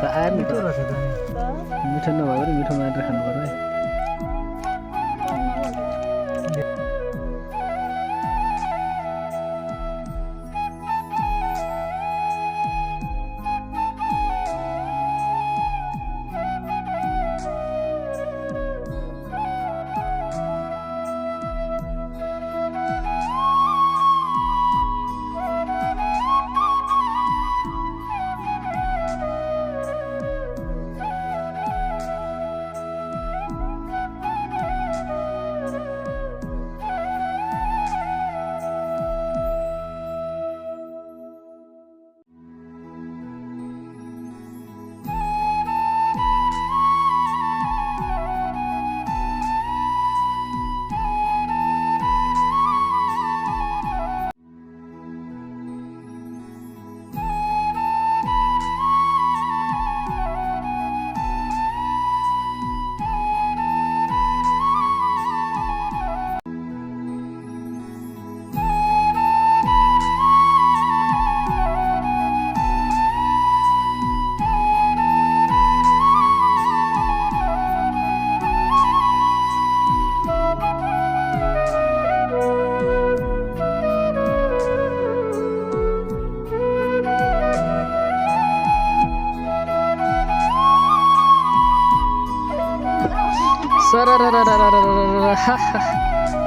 आएर नि मिठो रहेछ त नि। मिठो नभए पनि मिठो मात्र खानु पर्यो है।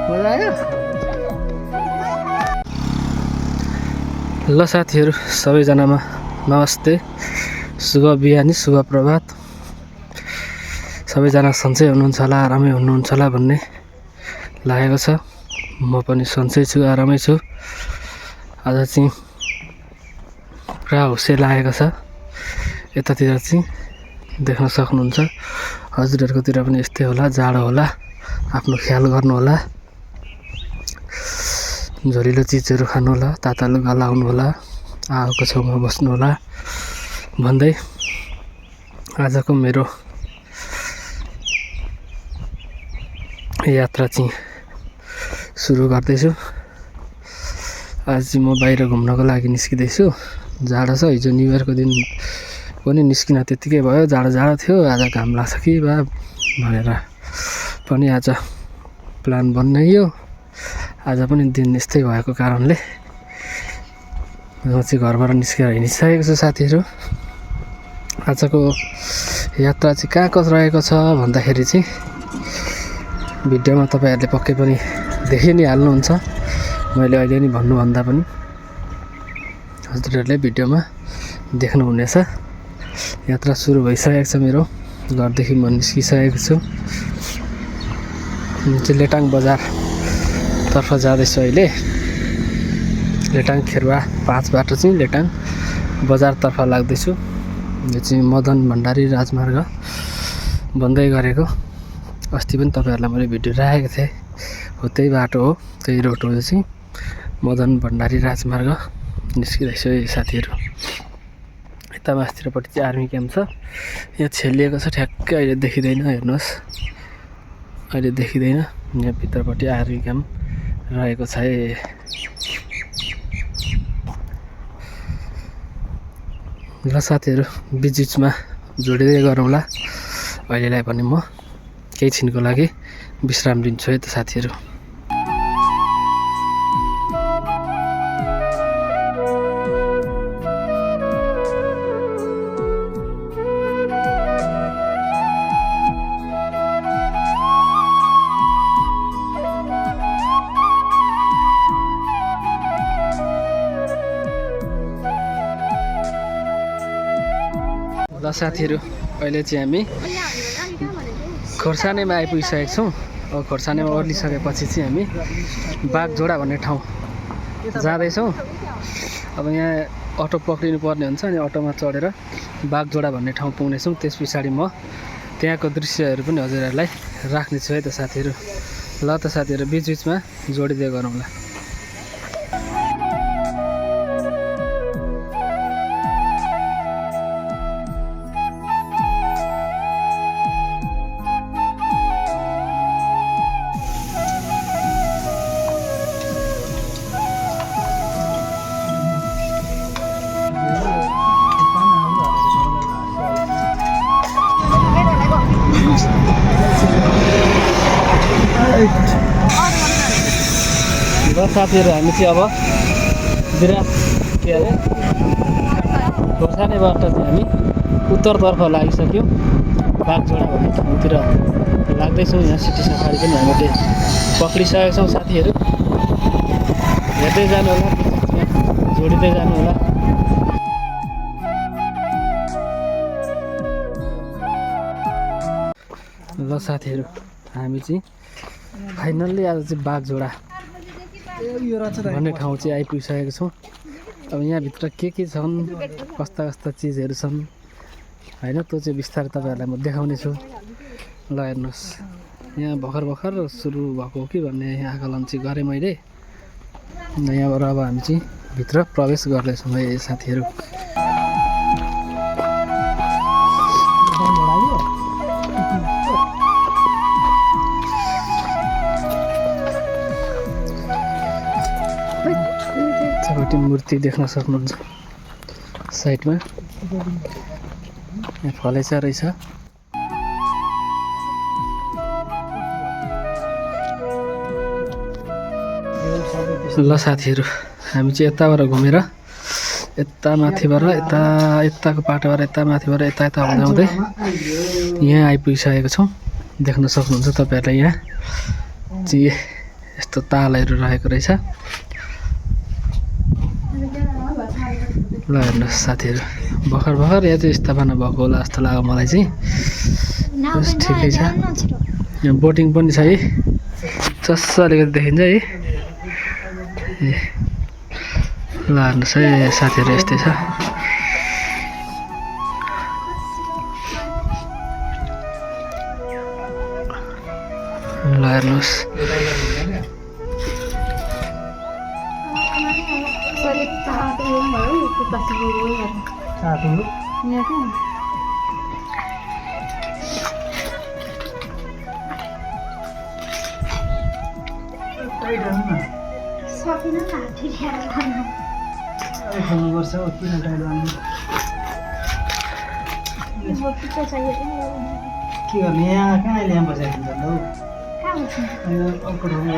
मजा आयो। ल साथीहरू सबैजनामा नमस्ते, शुभ बिहानी, शुभ प्रभात। सबैजना सन्चै हुनुहुन्छ होला, आरामै हुनुहुन्छ होला भन्ने लागेको छ। म पनि सन्चै छु, आरामै छु। आज चाहिँ पुरा हुस्से लागेको छ। यतातिर चाहिँ देख्न सक्नुहुन्छ, हजुरहरूकोतिर पनि यस्तै होला, जाडो होला, आफ्नो ख्याल गर्नु होला, झरिलो चिजहरू खानु होला, ताता लुगा लाउनु होला, आगोको छेउमा बस्नु होला भन्दै आजको मेरो यात्रा चाहिँ सुरु गर्दैछु। आज चाहिँ म बाहिर घुम्नको लागि निस्किँदैछु। जाडो छ, हिजो न्यु इयरको दिन पनि निस्किन त्यत्तिकै भयो, जाडो जाडो थियो। आज घाम लाग्छ कि बा भनेर पनि आज प्लान बनाइयो। आज पनि दिन यस्तै भएको कारणले म चाहिँ घरबाट निस्केर हिँडिसकेको छु साथीहरू। आजको यात्रा चाहिँ कहाँ कहाँ रहेको छ भन्दाखेरि चाहिँ भिडियोमा तपाईँहरूले पक्कै पनि देखि नै हाल्नुहुन्छ। मैले अहिले नि भन्नुभन्दा पनि हजुरहरूले भिडियोमा देख्नुहुनेछ। यात्रा सुरु भइसकेको छ मेरो। घरदेखि म निस्किसकेको छु। चाहिँ लेटाङ बजारतर्फ जाँदैछु अहिले। लेटाङ खेरवा 5 बाटो चाहिँ लेटाङ बजारतर्फ लाग्दैछु। यो चाहिँ मदन भण्डारी राजमार्ग बन्दै गरेको। अस्ति पनि तपाईँहरूलाई मैले भिडियो राखेको थिएँ। हो त्यही बाटो हो, त्यही रोड हो। यो चाहिँ मदन भण्डारी राजमार्ग निस्किँदैछु है साथीहरू। यता मास्तिरपट्टि चाहिँ आर्मी क्याम्प छ। यहाँ छेलिएको छ, ठ्याक्कै अहिले देखिँदैन, हेर्नुहोस् अहिले देखिँदैन। यहाँ भित्रपट्टि आर्मी क्याम्प रहेको छ है। ल साथीहरू बिचमा जोडिँदै गरौँला। अहिलेलाई पनि म केही छिनको लागि विश्राम लिन्छु है त साथीहरू। ल साथीहरू अहिले चाहिँ हामी खोर्सानीमा आइपुगिसकेको छौँ। अब खोर्सानीमा ओर्लिसकेपछि चाहिँ हामी बागझोडा भन्ने ठाउँ जाँदैछौँ। अब यहाँ अटो पक्रिनु पर्ने हुन्छ, अनि अटोमा चढेर बागझोडा भन्ने ठाउँ पुग्नेछौँ। त्यस पछाडि म त्यहाँको दृश्यहरू पनि हजुरहरूलाई राख्नेछु है त साथीहरू। ल त साथीहरू बिचमा जोडिँदै गरौँला। साथीहरू हामी चाहिँ अब विराट के अरे खोर्सानीबाट चाहिँ हामी उत्तरतर्फ लागिसक्यौँ। बागझोडा भन्ने ठाउँतिर लाग्दैछौँ। यहाँ सिटी सफारी पनि हामीले पक्रिसकेका छौँ साथीहरू। हेर्दै जानु होला, जोडिँदै जानु होला। ल साथीहरू हामी चाहिँ फाइनल्ली आज चाहिँ बागझोडा भन्ने ठाउँ चाहिँ आइपुगिसकेको छौँ। अब यहाँभित्र के छन्, कस्ता कस्ता चिजहरू छन् होइन, त्यो चाहिँ बिस्तारै तपाईँहरूलाई म देखाउने छु। ल हेर्नुहोस्, यहाँ भर्खर सुरु भएको हो कि भन्ने आकलन चाहिँ गरेँ मैले। यहाँबाट अब हामी चाहिँ भित्र प्रवेश गर्दैछौँ है साथीहरू। मूर्ति देख्न सक्नुहुन्छ साइडमा, यहाँ फलेचा रहेछ। ल साथीहरू हामी चाहिँ यताबाट घुमेर यता माथिबाट यताको पाटोबाट यता माथिबाट यता हुँदै यहाँ आइपुगिसकेको छौँ। देख्न सक्नुहुन्छ तपाईँहरूलाई यहाँ चाहिँ यस्तो तालहरू रहेको रहेछ। ल हेर्नुहोस् साथीहरू, भर्खर यहाँ चाहिँ स्थापना भएको होला जस्तो लाग्यो मलाई चाहिँ। ठिकै छ, यहाँ बोटिङ पनि छ है, चस्स अलिकति देखिन्छ है। ल हेर्नुहोस् है साथीहरू, यस्तै छ। ल हेर्नुहोस्, के गर्ने यहाँ कहाँ अहिले यहाँ बसेको हुन्छ अर्को ठाउँमा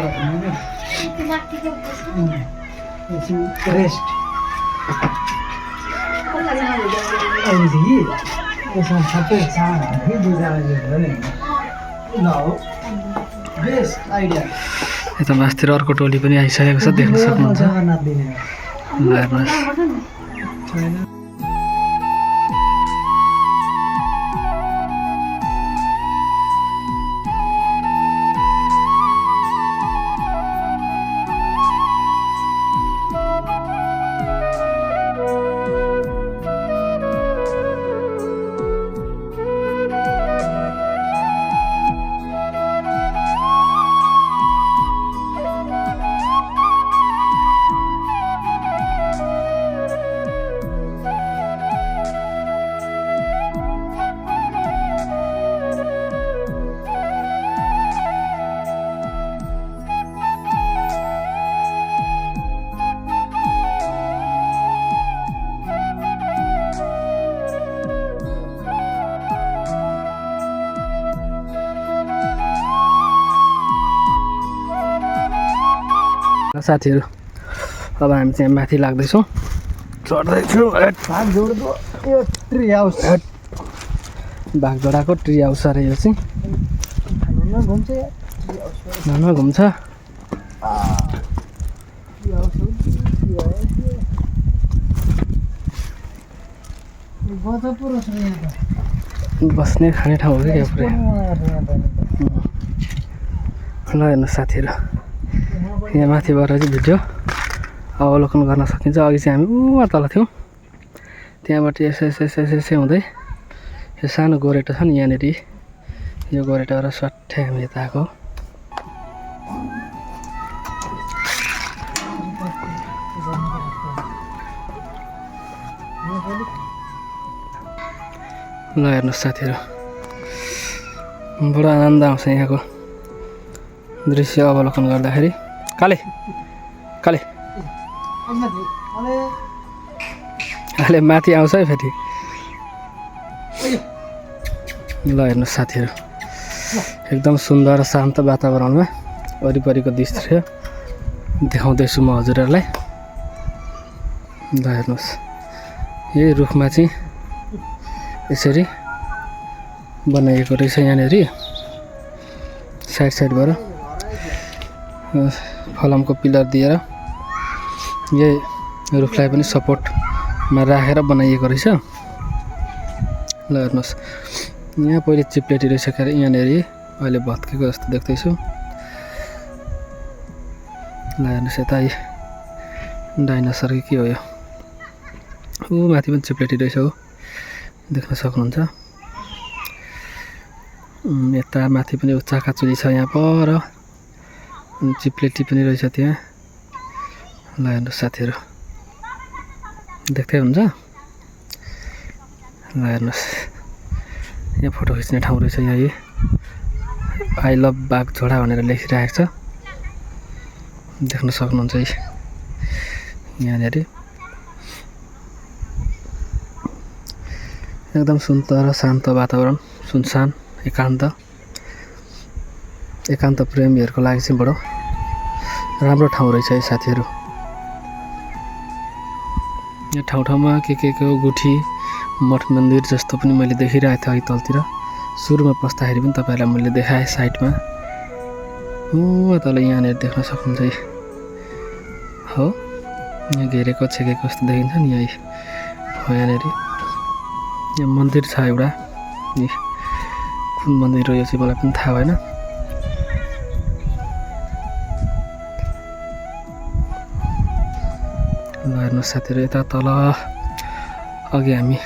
रेस्ट यसमा सबै बेस्ट आइडिया। यता मास्तिर अर्को टोली पनि आइसकेको छ, देख्न सक्नुहुन्छ। ल हेर्नुहोस्, साथीहरू अब हामी चाहिँ माथि लाग्दैछौँ, चढ्दैछौँ। बागझोडाको यो ट्री हाउस, बागझोडाको ट्री हाउस अरे यो चाहिँ। घुम्छ बस्ने खाने ठाउँ हो क्या पुरै। ल हेर्नुहोस् साथीहरू, यहाँ माथिबाट चाहिँ भिडियो अवलोकन गर्न सकिन्छ। अघि चाहिँ हामी उहाँ तल थियौँ, त्यहाँबाट यसै हुँदै यो सानो गोरेटो छ नि यहाँनिर, यो गोरेटोबाट सट्ठै हामी यता आएको। ल हेर्नुहोस् साथीहरू, बडो आनन्द आउँछ यहाँको दृश्य अवलोकन गर्दाखेरि। काले अहिले माथि आउँछ है फेरि। ल हेर्नुहोस् साथीहरू, एकदम सुन्दर शान्त वातावरणमा वरिपरिको दृश्य देखाउँदैछु म हजुरहरूलाई। ल हेर्नुहोस्, यही रुखमा चाहिँ यसरी बनाइएको रहेछ यहाँनिर साइडबाट फलामको पिलर दिएर यही रुखलाई पनि सपोर्टमा राखेर बनाइएको रहेछ। ल हेर्नुहोस्, यहाँ पहिले चिप्लेटी रहेछ के अरे, यहाँनिर अहिले भत्केको जस्तो देख्दैछु। ल हेर्नुहोस्, यता डाइनोसर के हो यो, ऊ माथि पनि चिप्लेटी रहेछ हो, देख्न सक्नुहुन्छ। यता माथि पनि चाकाचुली छ यहाँ पर, अनि चिप्लेटी पनि रहेछ त्यहाँ। ल हेर्नुहोस् साथीहरू, देख्दै हुन्छ। ल हेर्नुहोस्, यहाँ फोटो खिच्ने ठाउँ रहेछ। यहाँ यही आई लभ बाघझोडा भनेर लेखिरहेको छ, देख्न सक्नुहुन्छ यहाँनिर। एकदम सुन्दर शान्त वातावरण, सुनसान, एकान्त प्रेमीहरूको लागि चाहिँ बडो राम्रो ठाउँ रहेछ है साथीहरू। यहाँ ठाउँमा के को गुठी मठ मन्दिर जस्तो पनि मैले देखिरहेको थिएँ अघि तलतिर। सुरुमा पस्दाखेरि पनि तपाईँहरूलाई मैले देखाएँ साइडमा। तल यहाँनिर देख्न सक्नुहुन्छ हो, यहाँ घेरेको छेकेको जस्तो देखिन्छ नि। यही हो यहाँनिर, यहाँ मन्दिर छ एउटा, कुन मन्दिर हो यो चाहिँ मलाई पनि थाहा भएन। ल हेर्नुहोस् साथीहरू, यता तल अघि हामी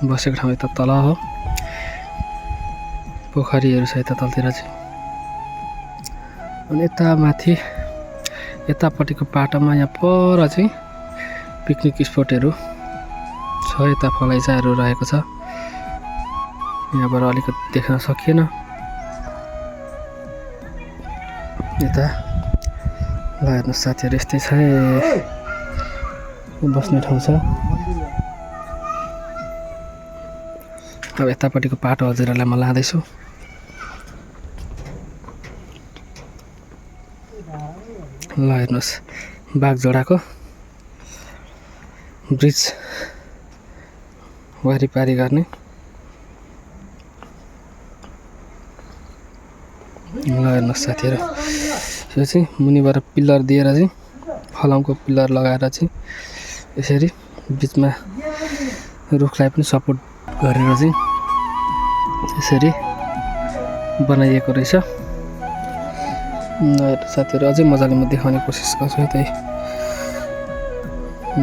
बसेको ठाउँ यता तल हो, पोखरीहरू छ यता तलतिर चाहिँ। अनि यता माथि यतापट्टिको पाटोमा यहाँ पर चाहिँ पिकनिक स्पटहरू छ, यता फलैचाहरू रहेको छ। यहाँबाट अलिकति देख्न सकिएन यता। ल हेर्नुहोस् साथीहरू, यस्तै छ बस्ने ठाउँ छ। अब यतापट्टिको पाटो हजुरहरूलाई म लाँदैछु। ल हेर्नुहोस्, बाघझोडाको ब्रिज वारिपारि गर्ने। ल हेर्नुहोस् साथीहरू, यो चाहिँ मुनिबाट पिलर दिएर चाहिँ फलामको पिलर लगाएर चाहिँ यसरी बिचमा रुखलाई पनि सपोर्ट गरेर चाहिँ यसरी बनाइएको रहेछ। साथीहरू अझै मजाले म देखाउने कोसिस गर्छु। त्यही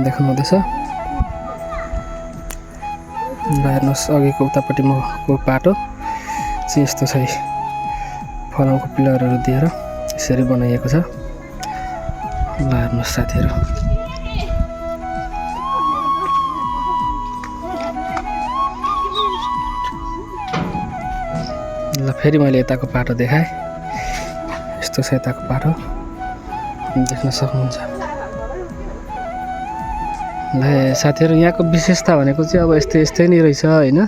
देख्नुहुँदैछ। ल हेर्नुहोस्, अघिको उतापट्टि को पाटो चाहिँ यस्तो छ, फलामको पिलरहरू दिएर यसरी बनाइएको छ। ल हेर्नुहोस् साथीहरू, ल फेरि मैले यताको पाटो देखाएँ, यस्तो छ यताको पाटो, देख्न सक्नुहुन्छ। ल साथीहरू, यहाँको विशेषता भनेको चाहिँ अब यस्तै नै रहेछ होइन।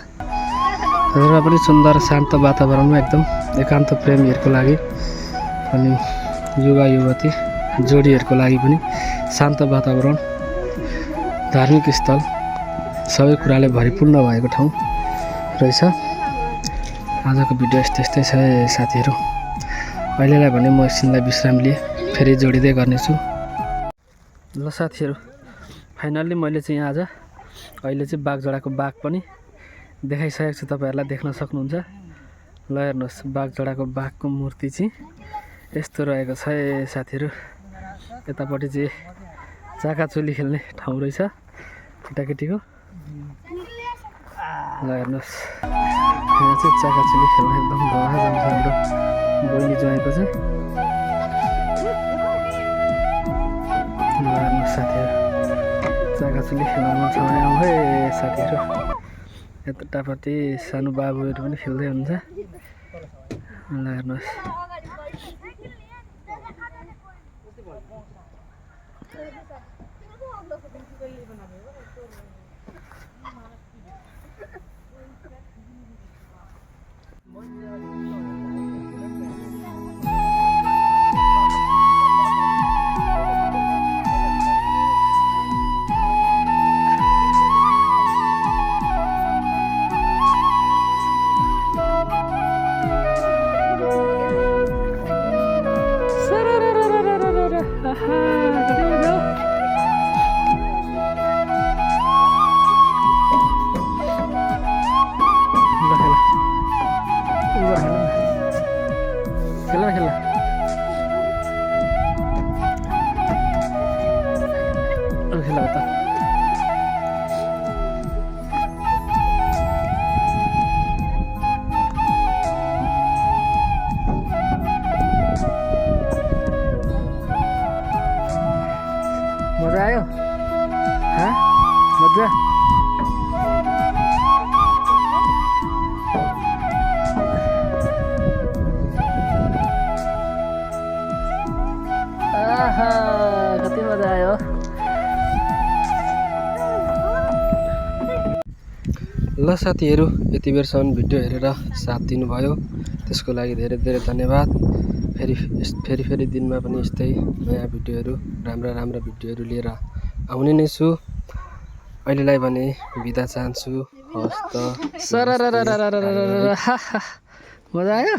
र पनि सुन्दर शान्त वातावरणमा एकदम एकान्त प्रेमीहरूको लागि अनि युवा युवती जोडीहरूको लागि पनि शान्त वातावरण, धार्मिक स्थल, सबै कुराले भरिपूर्ण भएको ठाउँ रहेछ। आजको भिडियो यस्तै छ साथीहरू। अहिलेलाई भने म एकछिनलाई विश्राम लिएँ, फेरि जोडिँदै गर्नेछु। ल साथीहरू, फाइनल्ली मैले चाहिँ आज अहिले चाहिँ बाघझोडाको बाघ पनि देखाइसकेको छु, तपाईँहरूलाई देख्न सक्नुहुन्छ। ल हेर्नुहोस्, बाघझोडाको बाघको मूर्ति चाहिँ यस्तो रहेको छ साथीहरू। यतापट्टि चाहिँ चाकाचुली खेल्ने ठाउँ रहेछ केटाकेटीको। ल हेर्नुहोस्, यहाँ चाहिँ चाकाचुली खेल्न एकदम धमाधम छ हाम्रो बहिनी ज्वाइँको चाहिँ। ल हेर्नुहोस् साथीहरू, चाकाचुली खेल्न मन छ भने आउँ है साथीहरू। यतापट्टि सानो बाबुहरू पनि खेल्दै हुन्छ। ल हेर्नुहोस्, ल साथीहरू, यति बेरसम्म भिडियो हेरेर साथ दिनुभयो त्यसको लागि धेरै धेरै धन्यवाद। फेरि दिनमा पनि यस्तै नयाँ भिडियोहरू, राम्रा भिडियोहरू लिएर आउने नै छु। अहिलेलाई भने बिदा चाहन्छु। हवस् त। मजा आयो।